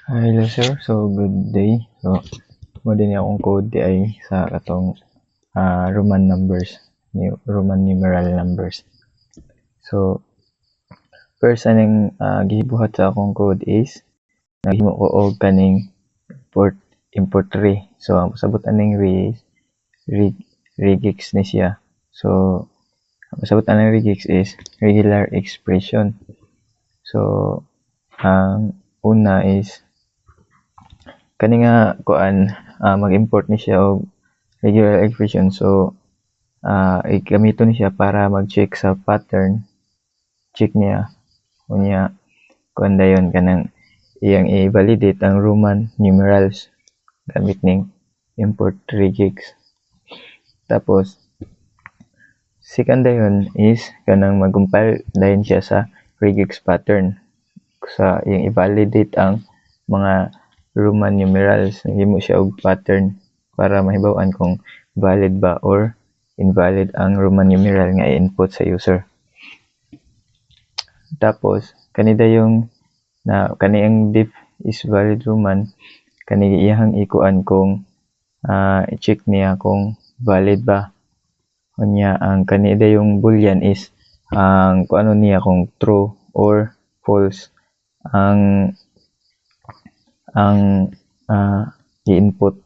Hello sir, so good day. So, mo din akong code di ay sa katong Roman numbers, Roman numeral numbers. So, first aning gibuhat sa akong code is naghimo ko og kaning import re. So, ang pasabot aning re is regex ni siya. So, ang pasabot aning regex is regular expression. So, ang una is kani nga kuan mag-import ni siya og regular expression. So igamiton ni siya para mag-check sa pattern. Check niya unya kuan dayon kanang iyang i-validate ang Roman numerals gamit ning import regex. Tapos second dayon is kanang mag-compile dayon siya sa regex pattern sa iyang i-validate ang mga Roman numerals. Naghimo siya og pattern para mahibaw-an kung valid ba or invalid ang Roman numeral nga i-input sa user. Tapos kani dayong na kani ang diff is valid Roman, kani iyang ikuan kung i-check niya kung valid ba. Unya ang kani dayong boolean is ang kuano niya kung true or false ang i-input.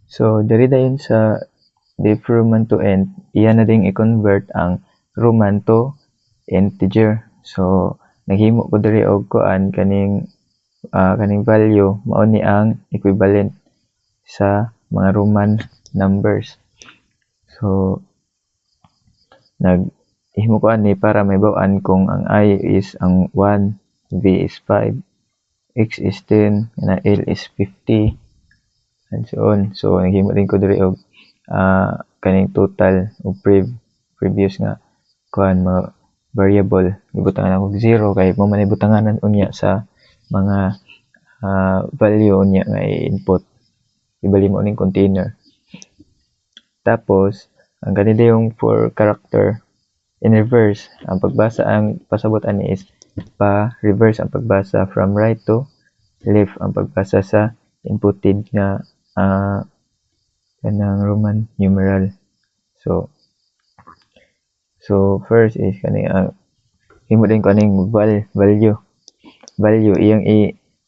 So diri dayon sa diff Roman to int, iya na ding i-convert ang Roman to integer. So naghimo ko diri og kuan kaning value mao ni ang equivalent sa mga Roman numbers. So naghimo ko ani para mahibaw-an kung ang I is ang 1, V is 5, X is 10, na L is 50, and so on. So naghimo din ko diri og kaning total o previous nga kuan mga variable. Ibutangan ako 0 kay mo man ibutanganan unya sa mga value unya nga i-input. Ibali mo ning container. Tapos ang kanila yung for character in reverse, ang pagbasa ang pasabot ani is pa-reverse ang pagbasa from right to left ang pagbasa sa inputted nga kanang Roman numeral. So first is kani himo din kaning value iyang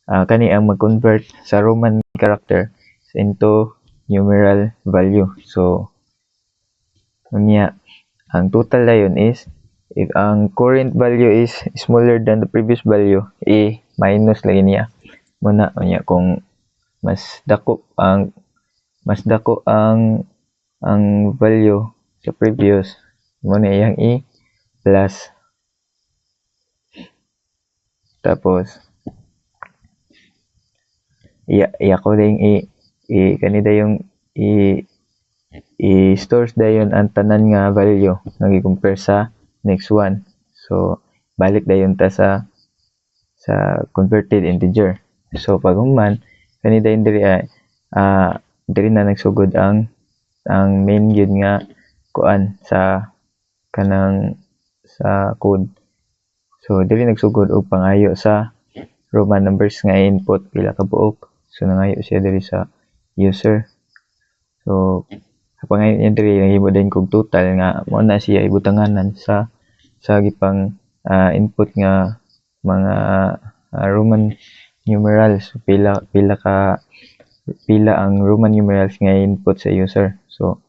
kani ang mag-convert sa Roman character into numeral value. So unya ang total dayon is if ang current value is smaller than the previous value, minus lagi niya muna unya kung mas dako ang value sa previous mo na iyang plus. Tapos iya ko ding kani dayong i-stores dayon ang tanan nga value nga gi-compare sa next one. So balik dayon ta sa converted integer. So pag human kani dayon diri diri na nagsugod ang main gyud nga kuan sa kanang sa code. So diri nagsugod og pangayo sa Roman numbers nga input pila ka buok. So nangayo siya diri sa user. So kapag ngayon diri nahimo din kog total nga mao na siya ibutanganan sa gipang input nga mga Roman numerals. Pila ang Roman numerals nga input sa user. So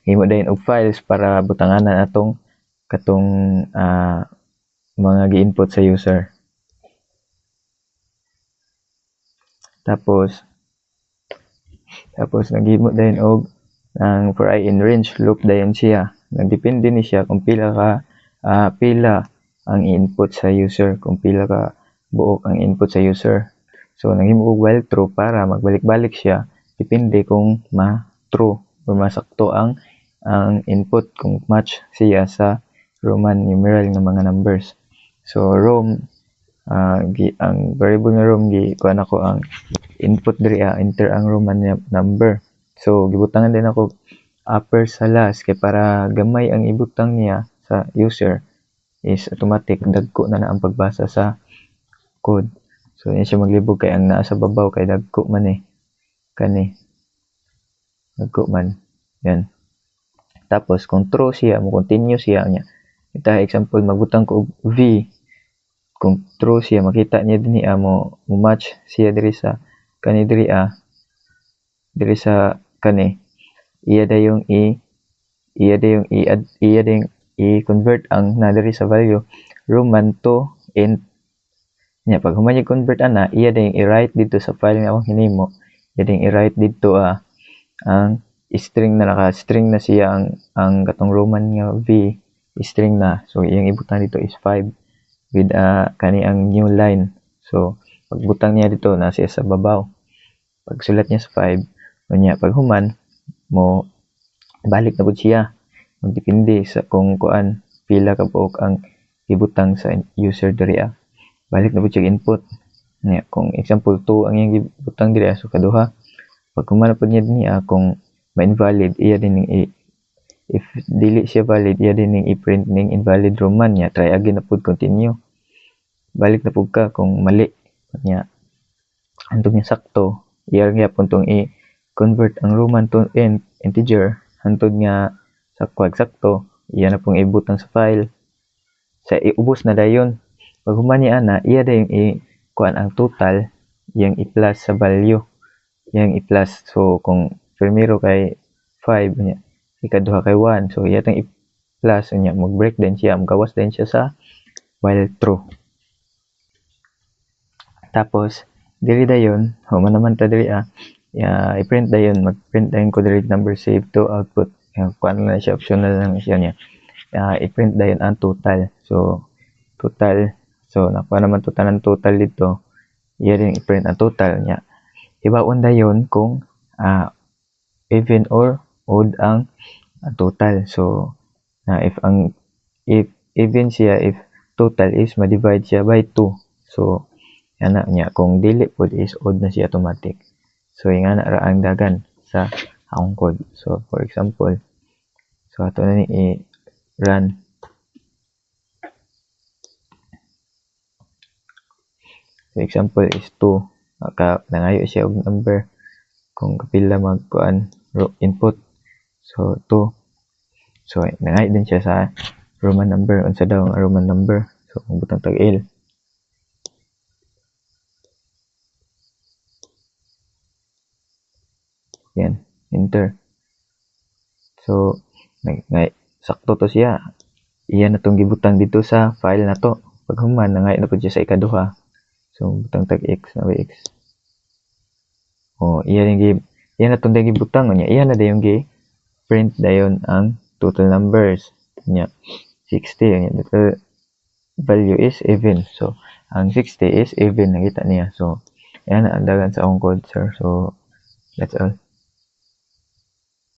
himo din og files para butanganan atong katong mga gi-input sa user. Tapos naghimo dayon og ang for I in range loop dayon siya. Nagdepende ni siya kung pila ang input sa user, kung pila ka buok ang input sa user. So naghimo og while true para magbalik-balik siya depende kung ma-true or masakto ang input, kung match siya sa Roman numeral nga mga numbers. So Rom ang variable nga Rom kuan ako ang input diri enter ang Roman number. So gibutangan din ako upper sa last kay para gamay ang ibutang niya sa user is automatic dagko na ang pagbasa sa code. So yan siya maglibog kay ang naa sa babaw kay dagko man kani dagko man yan. Tapos kung true siya mo continue siya nya. Ita example magbutang ko og v, kung true siya makita niya dinhi mo match siya diri sa kani diri sa kani iya dayong i-convert ang na diri sa value Roman to int nya. Pag human i-convert ana iya dayong i-write dito sa file nga akong hinimo, iya dayong i-write dito ang string na naka-string na siya ang katong Roman nga v string na. So iyang ibutang dito is 5 with kani ang new line. So pagbutang niya dito na siya sa babaw, pagsulat niya sa 5 unya pag human mo balik na pud siya, magdepende sa kung kuan pila ka buok ang ibutang sa user diri balik na pud siya input nya. Kung example 2 ang iyang ibutang diri so kaduha, pag human pud niya dinhi kung ma-invalid iya din if dili siya valid iya din i-print ning invalid Roman nya. Try again na pud, continue, balik na pud ka kung mali nya. Antong niya sakto iya gyapon tong i-convert ang Roman to integer hantod nga sakto iya na pong ibutang sa file sa iubos na dayon. Pag human ni ana iya dayong kuan ang total yang i-plus sa value yang i-plus. So kung primero kay 5 nya, ikaduha kay 1, so iya tang i-plus nya mag-break din siya, magawas din siya sa while true. Tapos diri dayon human naman ta diri i-print dayon, mag-print dayon ko diri number save to output. Kuan na siya, optional lang siya niya. I-print dayon ang total. So total, so nakuha naman to tanan total dito, iya din i-print ang total niya. Hibaon dayon kung even or odd ang total. So if even siya, if total is ma-divide siya by 2, so ana niya. Kung dili pud is odd na siya automatic. So ingana ra ang dagan sa akong code. So for example, so ato na ni i-run. So example is 2, nangayo siya og number kung kapila magkuan input. So 2, so nangayo din siya sa Roman number. Unsa daw ang Roman number? So butang tag L. Yan, enter. So sakto to siya. Iya na tong gibutang dito sa file na to. Pag human nangayo na pud siya sa ikaduha. So butang tag x na by x. Iya na tong gibutang nya. Iya na dayon gi print dayon ang total numbers nya 60. Ang total value is even. So ang 60 is even, nakita niya. So yan ang dagan sa akong code, sir. So that's all.